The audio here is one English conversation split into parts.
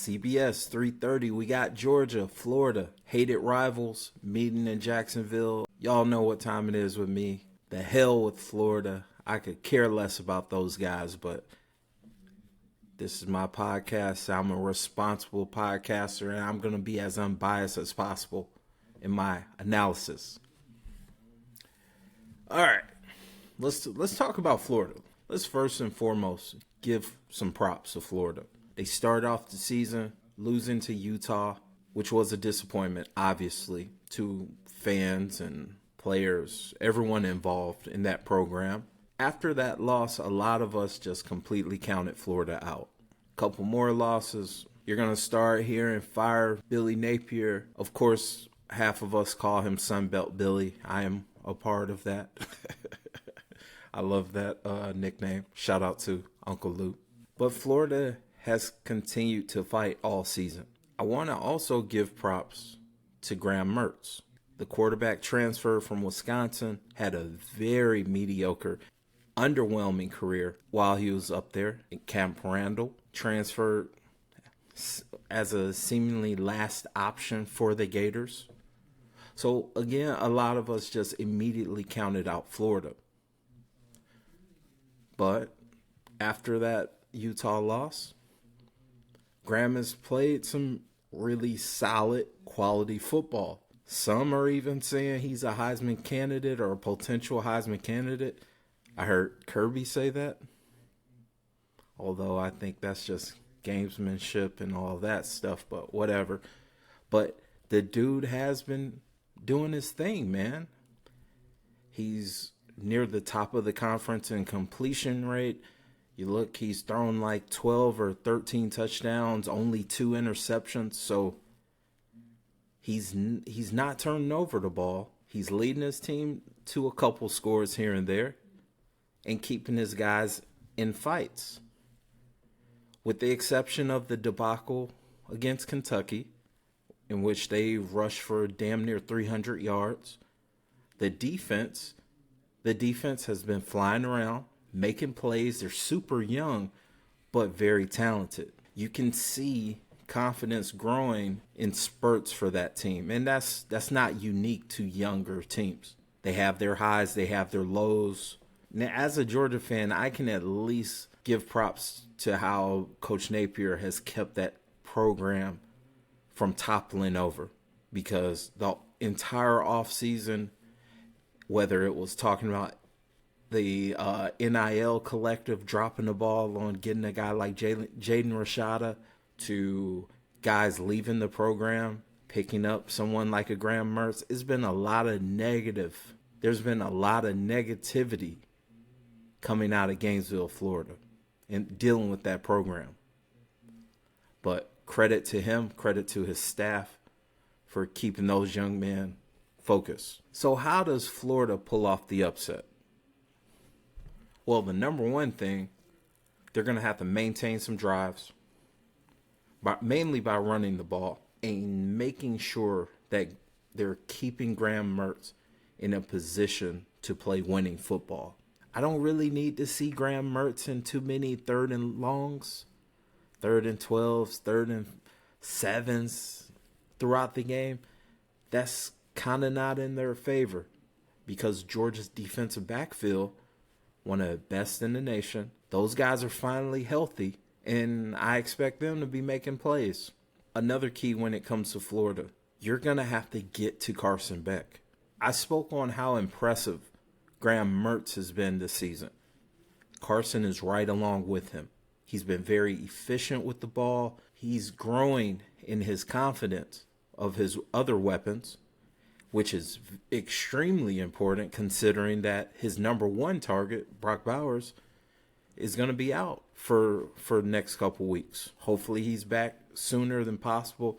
CBS 3:30. We got Georgia, Florida, hated rivals meeting in Jacksonville. Y'all know what time it is with me. The hell with Florida. I could care less about those guys, but this is my podcast. I'm a responsible podcaster, and I'm going to be as unbiased as possible in my analysis. All right, let's talk about Florida. Let's first and foremost give some props to Florida. They started off the season losing to Utah, which was a disappointment, obviously, to fans and players, everyone involved in that program. After that loss, a lot of us just completely counted Florida out. A couple more losses. You're going to start hearing fire Billy Napier. Of course, half of us call him Sunbelt Billy. I am a part of that. I love that nickname. Shout out to Uncle Luke. But Florida has continued to fight all season. I want to also give props to Graham Merz. The quarterback transfer from Wisconsin had a very mediocre, underwhelming career while he was up there. Camp Randall transferred as a seemingly last option for the Gators. So again, a lot of us just immediately counted out Florida. But after that Utah loss, Graham has played some really solid quality football. Some are even saying he's a Heisman candidate or a potential Heisman candidate. I heard Kirby say that. Although I think that's just gamesmanship and all that stuff, but whatever. But the dude has been doing his thing, man. He's near the top of the conference in completion rate. You look, he's thrown like 12 or 13 touchdowns, only 2 interceptions. So he's not turning over the ball. He's leading his team to a couple scores here and there and keeping his guys in fights. With the exception of the debacle against Kentucky, in which they rushed for damn near 300 yards, the defense has been flying around, making plays. They're super young, but very talented. You can see confidence growing in spurts for that team. And that's not unique to younger teams. They have their highs, they have their lows. Now, as a Georgia fan, I can at least give props to how Coach Napier has kept that program from toppling over. Because the entire offseason, whether it was talking about the NIL collective dropping the ball on getting a guy like Jaden Rashada, to guys leaving the program, picking up someone like a Graham Merz, it's been a lot of negative. There's been a lot of negativity coming out of Gainesville, Florida, and dealing with that program. But credit to him, credit to his staff for keeping those young men focused. So how does Florida pull off the upset? Well, the number one thing, they're going to have to maintain some drives, mainly by running the ball and making sure that they're keeping Graham Merz in a position to play winning football. I don't really need to see Graham Merz in too many 3rd and longs, 3rd and 12s, 3rd and 7s throughout the game. That's kind of not in their favor because Georgia's defensive backfield, one of the best in the nation. Those guys are finally healthy, and I expect them to be making plays. Another key when it comes to Florida, you're going to have to get to Carson Beck. I spoke on how impressive Graham Merz has been this season. Carson is right along with him. He's been very efficient with the ball. He's growing in his confidence of his other weapons, which is extremely important considering that his number one target, Brock Bowers, is going to be out for the next couple weeks. Hopefully he's back sooner than possible.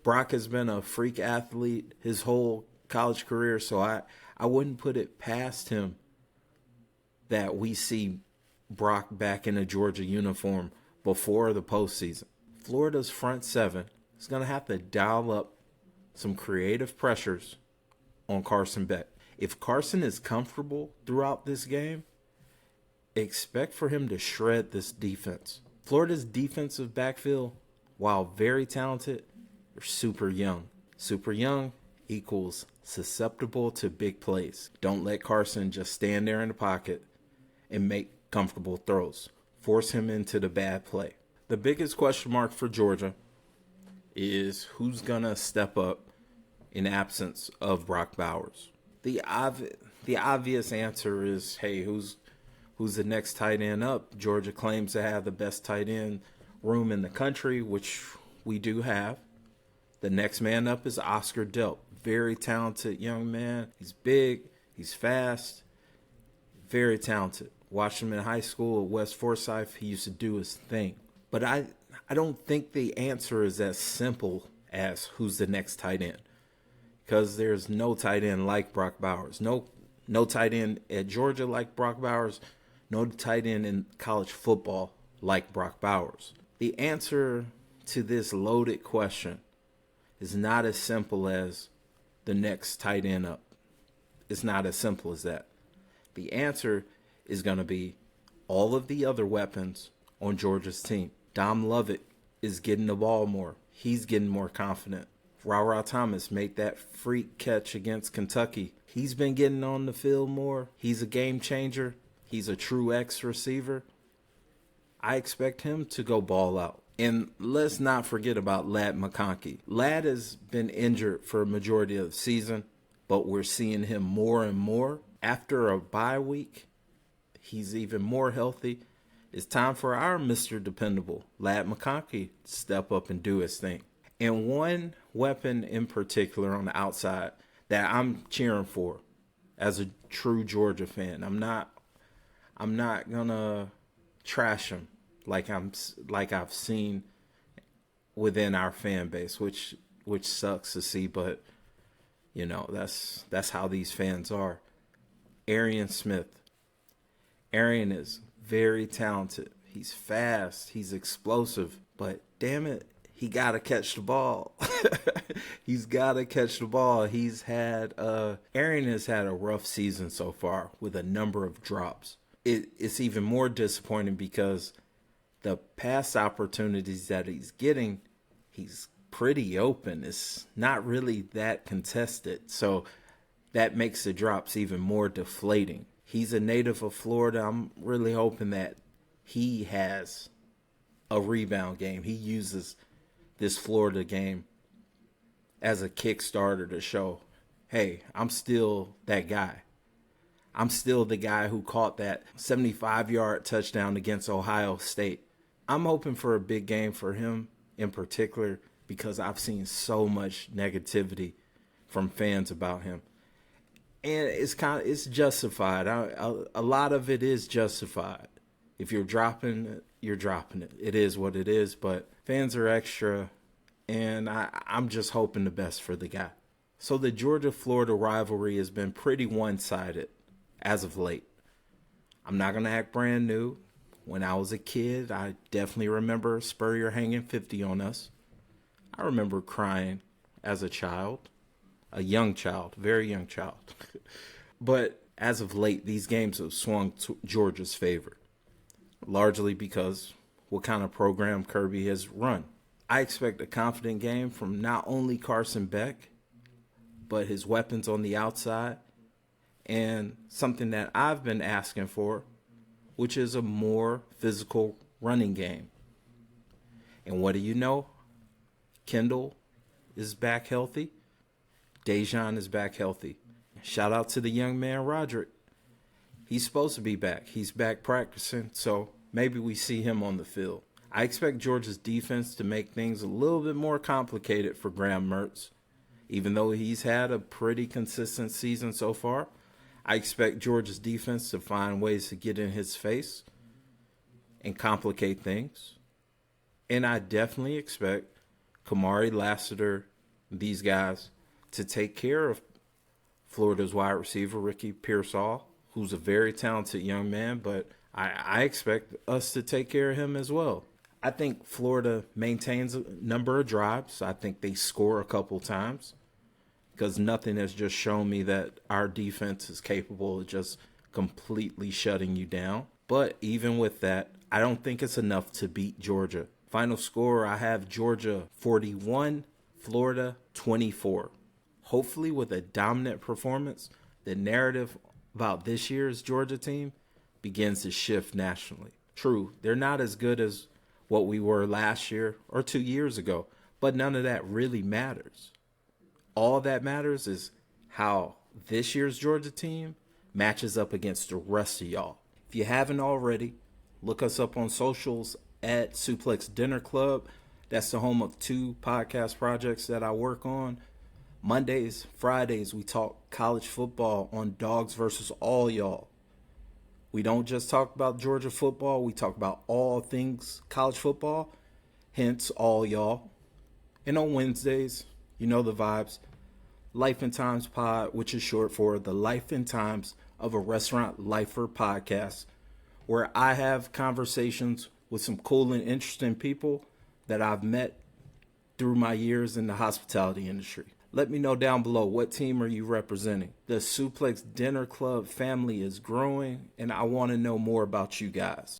Brock has been a freak athlete his whole college career, so I wouldn't put it past him that we see Brock back in a Georgia uniform before the postseason. Florida's front seven is going to have to dial up some creative pressures on Carson Beck. If Carson is comfortable throughout this game, expect for him to shred this defense. Florida's defensive backfield while very talented, they're super young. Super young equals susceptible to big plays. Don't let Carson just stand there in the pocket and make comfortable throws. Force him into the bad play. The biggest question mark for Georgia is who's going to step up in absence of Brock Bowers. The obvious answer is, hey, who's the next tight end up? Georgia claims to have the best tight end room in the country, which we do have. The next man up is Oscar Delp. Very talented young man. He's big. He's fast. Very talented. Watched him in high school at West Forsyth. He used to do his thing. But I don't think the answer is as simple as who's the next tight end. Because there's no tight end like Brock Bowers. No tight end at Georgia like Brock Bowers. No tight end in college football like Brock Bowers. The answer to this loaded question is not as simple as the next tight end up. It's not as simple as that. The answer is going to be all of the other weapons on Georgia's team. Dom Lovett is getting the ball more. He's getting more confident. Ra Thomas made that freak catch against Kentucky. He's been getting on the field more. He's a game changer. He's a true X receiver. I expect him to go ball out. And let's not forget about Ladd McConkey. Ladd has been injured for a majority of the season, but we're seeing him more and more. After a bye week, he's even more healthy. It's time for our Mr. Dependable, Ladd McConkey, to step up and do his thing. And one weapon in particular on the outside that I'm cheering for as a true Georgia fan. I'm not gonna trash him like I've seen within our fan base, which sucks to see, but you know, that's how these fans are. Arian Smith. Aron is very talented. He's fast. He's explosive. But damn it, he got to catch the ball. He's got to catch the ball. Aron has had a rough season so far with a number of drops. It's even more disappointing because the pass opportunities that he's getting, he's pretty open. It's not really that contested. So that makes the drops even more deflating. He's a native of Florida. I'm really hoping that he has a rebound game. He uses this Florida game as a Kickstarter to show, hey, I'm still that guy. I'm still the guy who caught that 75-yard touchdown against Ohio State. I'm hoping for a big game for him in particular because I've seen so much negativity from fans about him. And it's justified. A lot of it is justified. If you're dropping it, you're dropping it. It is what it is, but fans are extra, and I'm just hoping the best for the guy. So the Georgia-Florida rivalry has been pretty one-sided as of late. I'm not going to act brand new. When I was a kid, I definitely remember Spurrier hanging 50 on us. I remember crying as a child. A young child, very young child. But as of late, these games have swung to Georgia's favor, largely because what kind of program Kirby has run. I expect a confident game from not only Carson Beck, but his weapons on the outside, and something that I've been asking for, which is a more physical running game. And what do you know? Kendall is back healthy. Dejan is back healthy. Shout out to the young man, Roderick. He's supposed to be back. He's back practicing, so maybe we see him on the field. I expect Georgia's defense to make things a little bit more complicated for Graham Merz. Even though he's had a pretty consistent season so far, I expect Georgia's defense to find ways to get in his face and complicate things. And I definitely expect Kamari Lassiter, these guys, to take care of Florida's wide receiver, Ricky Pearsall, who's a very talented young man, but I expect us to take care of him as well. I think Florida maintains a number of drives. I think they score a couple times because nothing has just shown me that our defense is capable of just completely shutting you down. But even with that, I don't think it's enough to beat Georgia. Final score, I have Georgia 41, Florida 24. Hopefully with a dominant performance, the narrative about this year's Georgia team begins to shift nationally. True, they're not as good as what we were last year or 2 years ago, but none of that really matters. All that matters is how this year's Georgia team matches up against the rest of y'all. If you haven't already, look us up on socials at SuplexDinnerClub. That's the home of 2 podcast projects that I work on. Mondays, Fridays, we talk college football on Dawgs versus all y'all. We don't just talk about Georgia football. We talk about all things college football, hence all y'all. And on Wednesdays, you know the vibes, Life and Times Pod, which is short for the Life and Times of a Restaurant Lifer podcast, where I have conversations with some cool and interesting people that I've met through my years in the hospitality industry. Let me know down below, what team are you representing? The Suplex Dinner Club family is growing, and I want to know more about you guys.